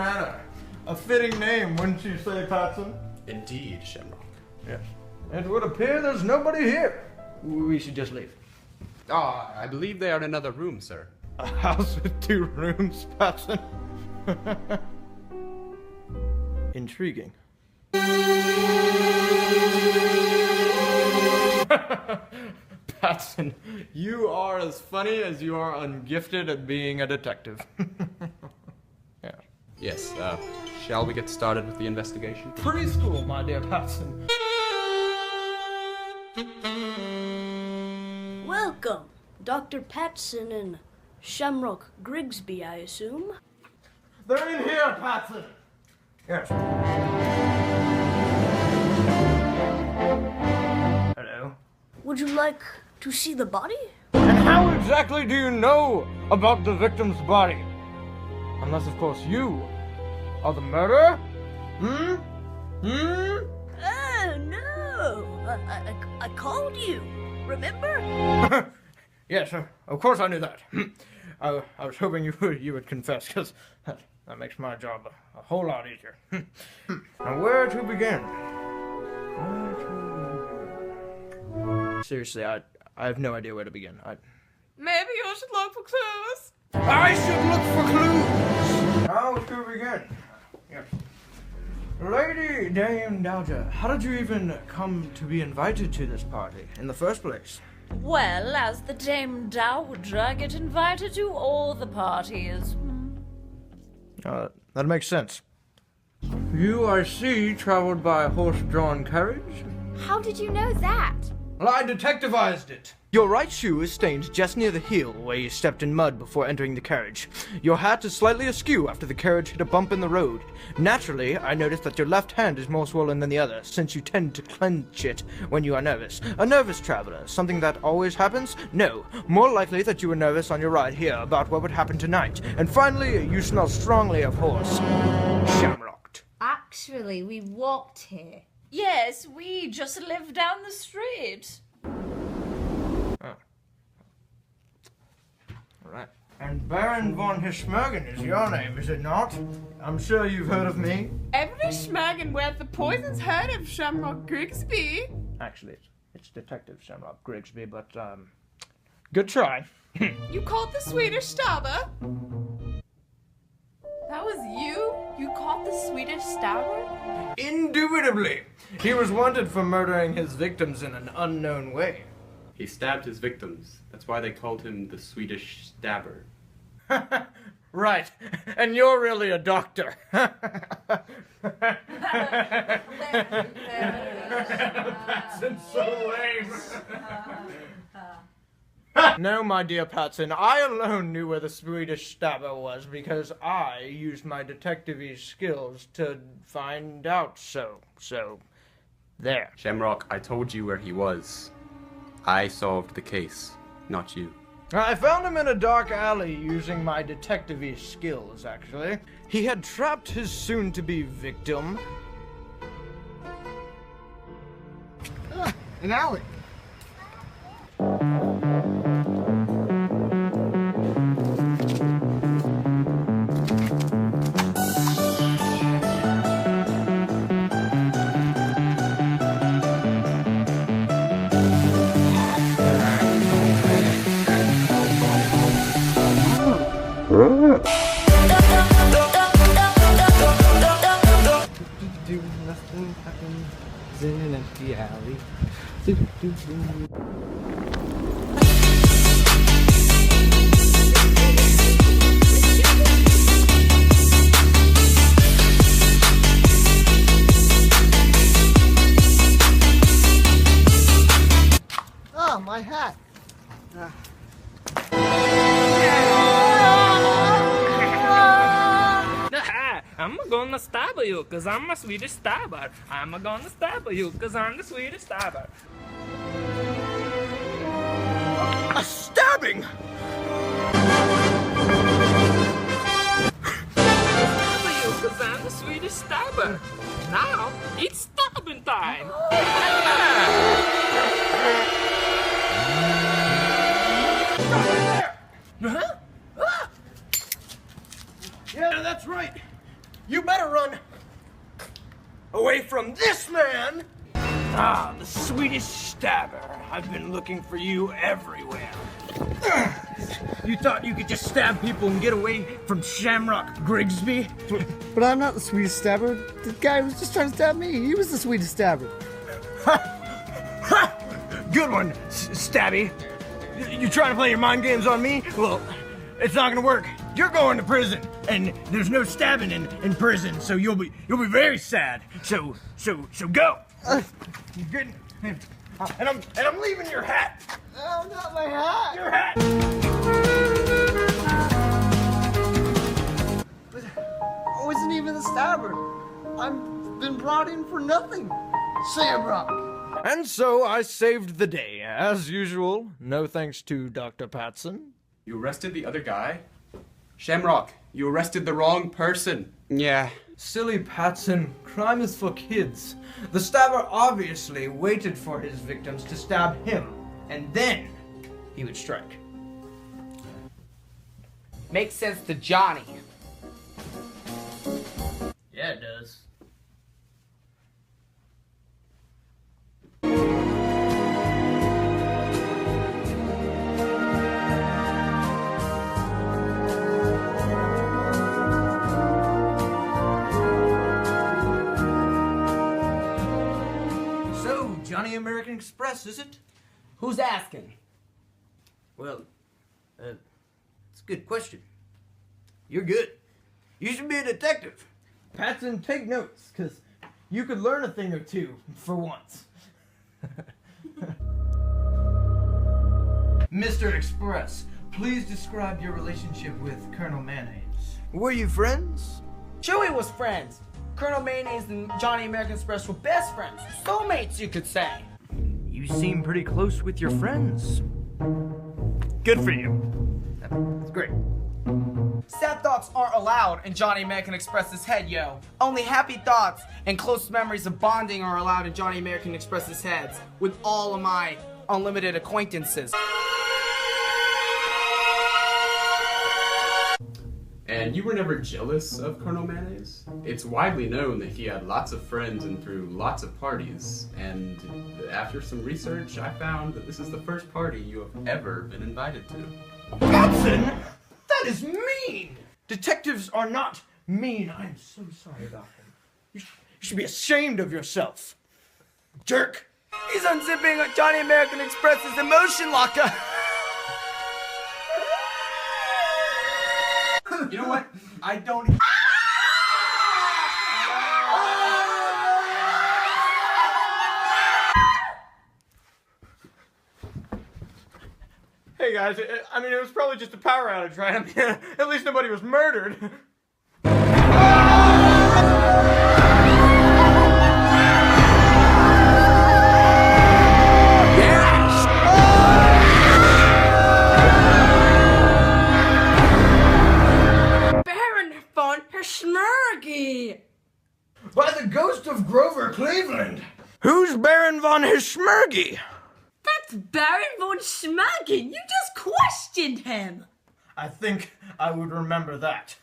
manner. A fitting name, wouldn't you say, Patson? Indeed, Shamrock. Yes. It would appear there's nobody here. We should just leave. Ah, I believe they are in another room, sir. A house with 2 rooms, Patson. Intriguing. Patson, you are as funny as you are ungifted at being a detective. Yeah. Yes, shall we get started with the investigation? Preschool, my dear Patson. Welcome, Dr. Patson and Shamrock Grigsby, I assume. They're in here, Patson. Yes. Hello. Would you like to see the body? And how exactly do you know about the victim's body? Unless, of course, you are the murderer? Oh, no. I called you. Remember? Yes, of course I knew that. I was hoping you would confess, because that makes my job a whole lot easier. Now, where to begin? Seriously, I have no idea where to begin. Maybe you should look for clues. I should look for clues! How to begin? Yes. Lady Dame Dowager, how did you even come to be invited to this party in the first place? Well, as the Dame Dowager, I get invited to all the parties. That makes sense. You, I see, traveled by horse-drawn carriage? How did you know that? Well, I detectivized it. Your right shoe is stained just near the heel where you stepped in mud before entering the carriage. Your hat is slightly askew after the carriage hit a bump in the road. Naturally, I noticed that your left hand is more swollen than the other, since you tend to clench it when you are nervous. A nervous traveler, something that always happens? No. More likely that you were nervous on your ride here about what would happen tonight. And finally, you smell strongly of horse. Shamrocked. Actually, we walked here. Yes, we just live down the street. Right. And Baron von Hirschmergen is your name, is it not? I'm sure you've heard of me. Every schmaggin with the poison's heard of Shamrock Grigsby. Actually, it's Detective Shamrock Grigsby, but, good try. You called the Swedish stabber? That was you? You called the Swedish stabber? Indubitably. He was wanted for murdering his victims in an unknown way. He stabbed his victims. That's why they called him the Swedish stabber. Right. And you're really a doctor. That's so lame. No, my dear Patson, I alone knew where the Swedish stabber was because I used my detective-y skills to find out so, there. Shamrock, I told you where he was. I solved the case, not you. I found him in a dark alley using my detective-y skills, actually. He had trapped his soon-to-be victim. An alley. Nothing happens in an empty alley. Oh, my hat. I'm gonna stab you, cause I'm a Swedish stabber. I'm gonna stab you, cause I'm the Swedish stabber. A stabbing! Stab you, cause I'm the Swedish stabber. Now, it's stabbing time! Huh? Ah! Yeah, that's right. Ah, the Swedish stabber. I've been looking for you everywhere. You thought you could just stab people and get away from Shamrock Grigsby? But I'm not the Swedish stabber. The guy was just trying to stab me. He was the Swedish stabber. Good one, Stabby. You trying to play your mind games on me? Well, it's not gonna work. You're going to prison, and there's no stabbing in prison, so you'll be very sad. So go. You good? And I'm leaving your hat. Oh, not my hat. Your hat. I wasn't even the stabber. I've been brought in for nothing. Shamrock. And so I saved the day, as usual. No thanks to Dr. Patson. You arrested the other guy? Shamrock, you arrested the wrong person. Yeah. Silly Patson, crime is for kids. The stabber obviously waited for his victims to stab him, and then he would strike. Makes sense to Johnny. Yeah, it does. Johnny American Express, is it? Who's asking? Well, it's a good question. You're good. You should be a detective. Patson, take notes, because you could learn a thing or two for once. Mr. Express, please describe your relationship with Colonel Mayonnaise. Were you friends? Chewie was friends. Colonel Mayonnaise and Johnny American Express were best friends. Soulmates, you could say. You seem pretty close with your friends. Good for you. That's great. Sad thoughts aren't allowed in Johnny American Express's head, yo. Only happy thoughts and close memories of bonding are allowed in Johnny American Express's heads with all of my unlimited acquaintances. And you were never jealous of Colonel Mayonnaise? It's widely known that he had lots of friends and threw lots of parties. And after some research, I found that this is the first party you have ever been invited to. Patson! That is mean! Detectives are not mean. I'm so sorry about him. You should be ashamed of yourself. Jerk! He's unzipping Johnny American Express's emotion locker. You know what? I don't... Hey guys, I mean, it was probably just a power outage, right? I mean, at least nobody was murdered. By the ghost of Grover Cleveland! Who's Baron von Hirschmergy? That's Baron von Schmagen! You just questioned him! I think I would remember that.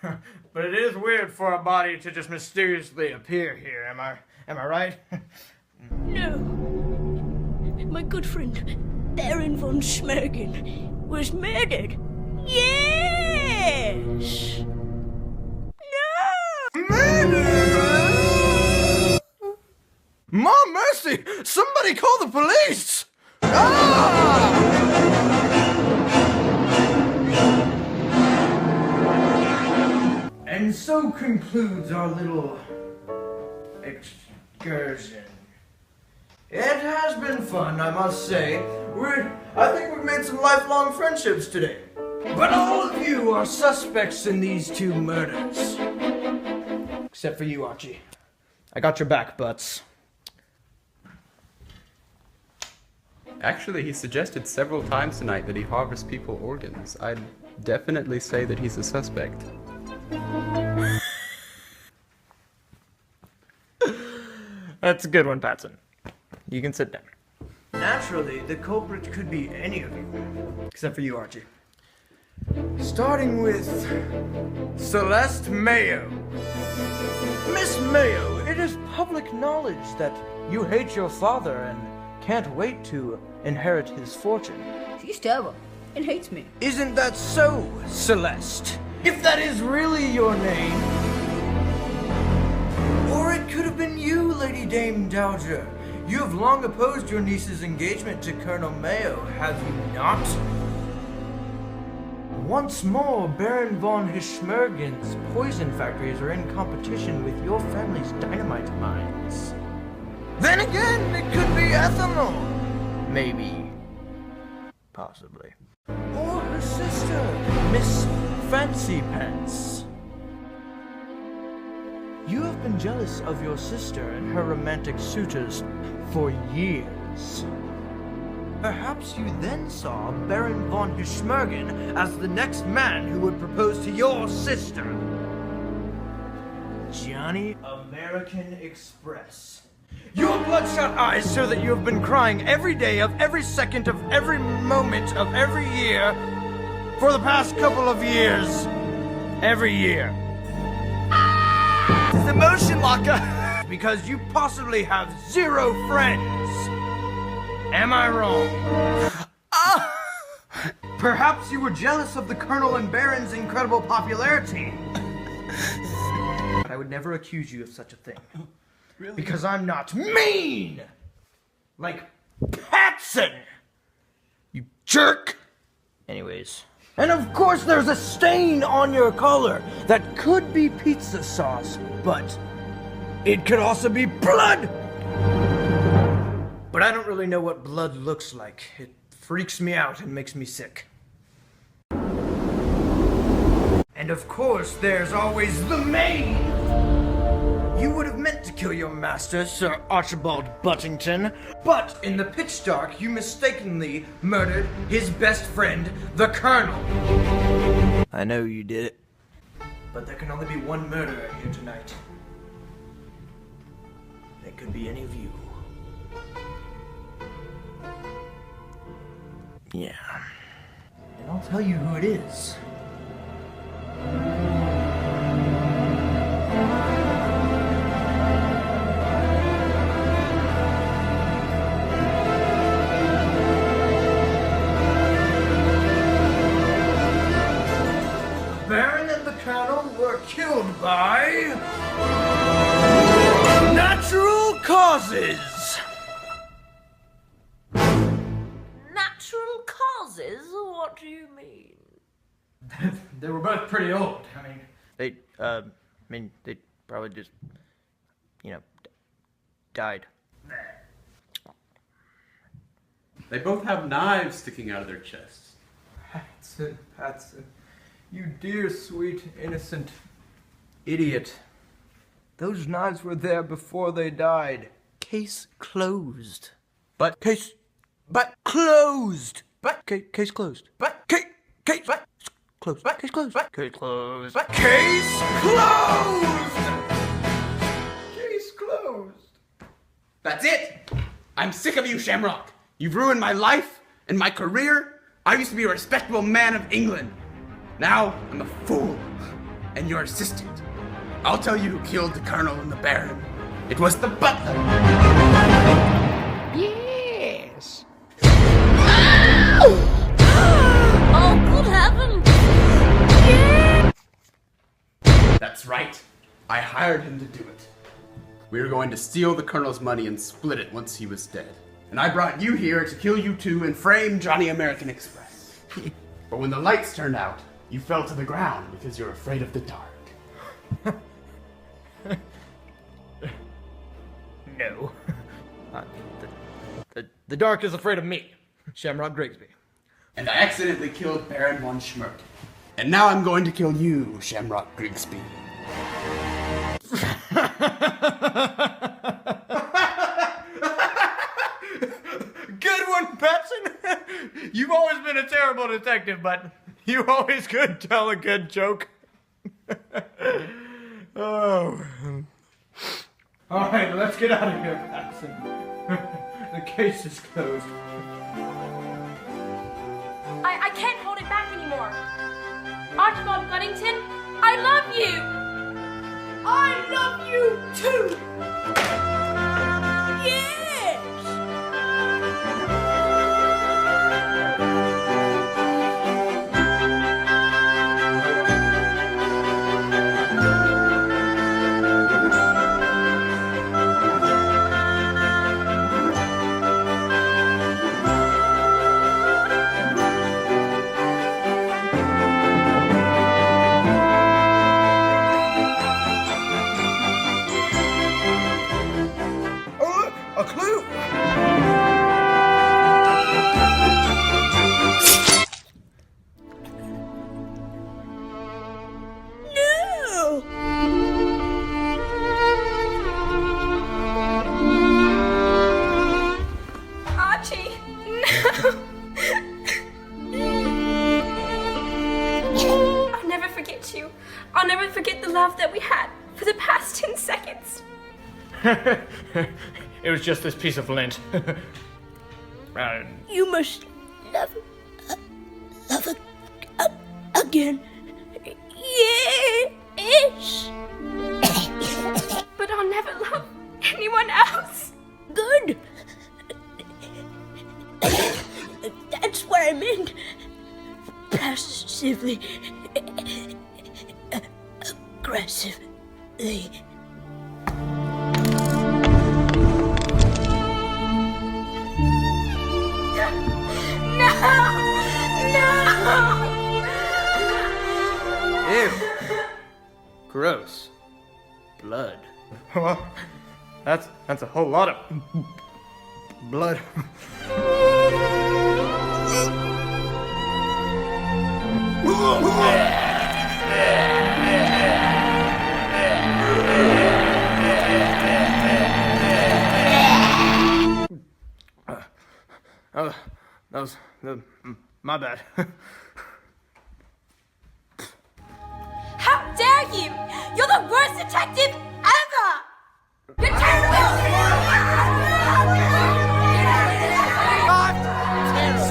But it is weird for a body to just mysteriously appear here, am I right? No. My good friend, Baron von Schmergen, was murdered. Yes! Mom, mercy! Somebody call the police! Ah! And so concludes our little excursion. It has been fun, I must say. I think we've made some lifelong friendships today. But all of you are suspects in these two murders. Except for you, Archie. I got your back, Butts. Actually, he suggested several times tonight that he harvests people's organs. I'd definitely say that he's a suspect. That's a good one, Patson. You can sit down. Naturally, the culprit could be any of you. Except for you, Archie. Starting with Celeste Mayo. Miss Mayo, it is public knowledge that You hate your father and can't wait to inherit his fortune. She's terrible and hates me. Isn't that so, Celeste? If that is really your name. Or it could have been you, Lady Dame Dowager. You have long opposed your niece's engagement to Colonel Mayo, have you not? Once more, Baron von Hirschmergen's poison factories are in competition with your family's dynamite mines. Then again, it could be ethanol. Maybe. Possibly. Or her sister, Miss Fancy Pants. You have been jealous of your sister and her romantic suitors for years. Perhaps you then saw Baron von Hirschmergen as the next man who would propose to your sister. Johnny American Express. Your bloodshot eyes show that you have been crying every day of every second of every moment of every year for the past couple of years. Every year. It's emotion locker! Because you possibly have 0 friends. Am I wrong? Perhaps you were jealous of the Colonel and Baron's incredible popularity. But I would never accuse you of such a thing. Really? Because I'm not mean! Like Patson! You jerk! Anyways. And of course there's a stain on your collar that could be pizza sauce, but it could also be blood! But I don't really know what blood looks like. It freaks me out and makes me sick. And of course there's always the maid! You would have meant to kill your master, Sir Archibald Buttington, but in the pitch dark, you mistakenly murdered his best friend, the Colonel. I know you did it. But there can only be one murderer here tonight. It could be any of you. Yeah. And I'll tell you who it is. Baron and the Colonel were killed by natural causes. Natural causes? What do you mean? They were both pretty old. They probably just, died. They both have knives sticking out of their chests. Patson. You dear, sweet, innocent idiot. Those knives were there before they died. Case closed. Case closed. Case closed. Case closed. Case closed. Case closed. Case closed. That's it! I'm sick of you, Shamrock. You've ruined my life and my career. I used to be a respectable man of England. Now I'm a fool. And your assistant. I'll tell you who killed the Colonel and the Baron. It was the butler. Yes. Oh, good heavens! That's right. I hired him to do it. We were going to steal the Colonel's money and split it once he was dead. And I brought you here to kill you two and frame Johnny American Express. But when the lights turned out, you fell to the ground because you're afraid of the dark. No. The dark is afraid of me, Shamrock Grigsby. And I accidentally killed Baron von Schmerk. And now I'm going to kill you, Shamrock Grigsby. Good one, Patson. You've always been a terrible detective, but you always could tell a good joke. Oh. All right, let's get out of here, Patson. The case is closed. I can't hold it back anymore. Archibald Buddington, I love you! I love you too! Yeah! It was just this piece of lint. You must love again. Yes. But I'll never love anyone else. Good. That's what I meant. Passively. Aggressively. Ew. Gross. Blood. Well, that's a whole lot of blood. That was my bad. How dare you! You're the worst detective ever! You're terrible!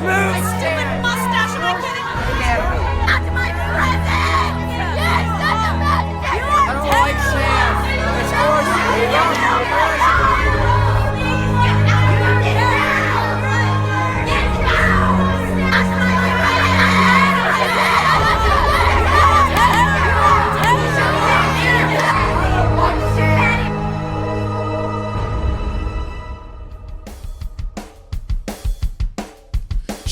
My stupid mustache, am I kidding? Out of my presence! Yes, that's a bad detective! I don't like Sam. It's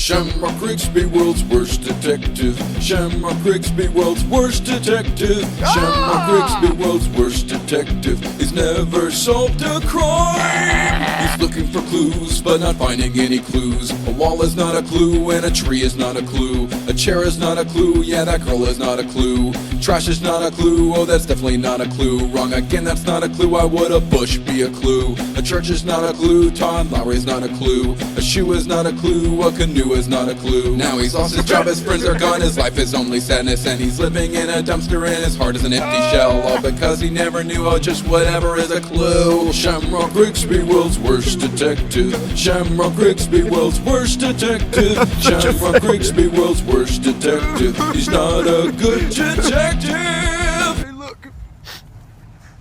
Shamrock Grigsby, world's worst detective. Shamrock Grigsby, world's worst detective. Shamrock Grigsby, world's worst detective. He's never solved a crime. He's looking for clues, but not finding any clues. A wall is not a clue, and a tree is not a clue. A chair is not a clue, yeah, that girl is not a clue. Trash is not a clue, oh, that's definitely not a clue. Wrong again, that's not a clue, why would a bush be a clue? A church is not a clue, Todd Lowry's not a clue. A shoe is not a clue, a canoe is not a clue. Now he's lost his job, his friends are gone, his life is only sadness, and he's living in a dumpster and his heart is an empty shell. All because he never knew, oh, just whatever is a clue. Shamrock Grigsby, world's worst detective. Shamrock Grigsby, world's worst detective. Shamrock Grigsby, world's worst detective. He's not a good detective. Hey, look.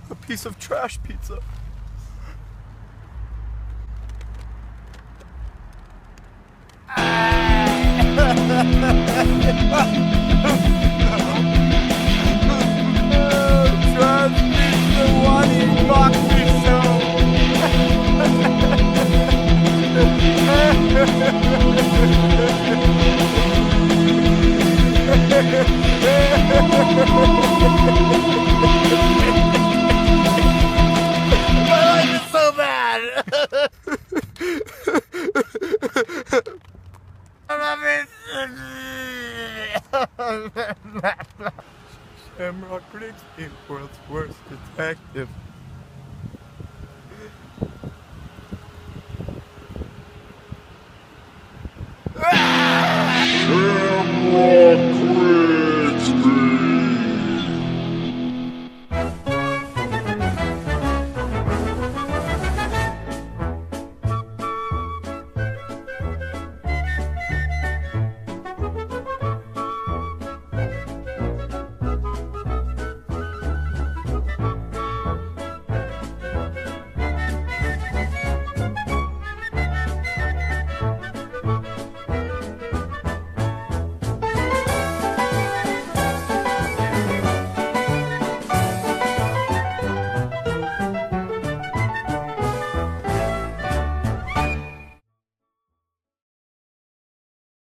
A piece of trash pizza. Trash pizza, what do you box me My life is so bad. Shamrock Grigsby, world's worst detective.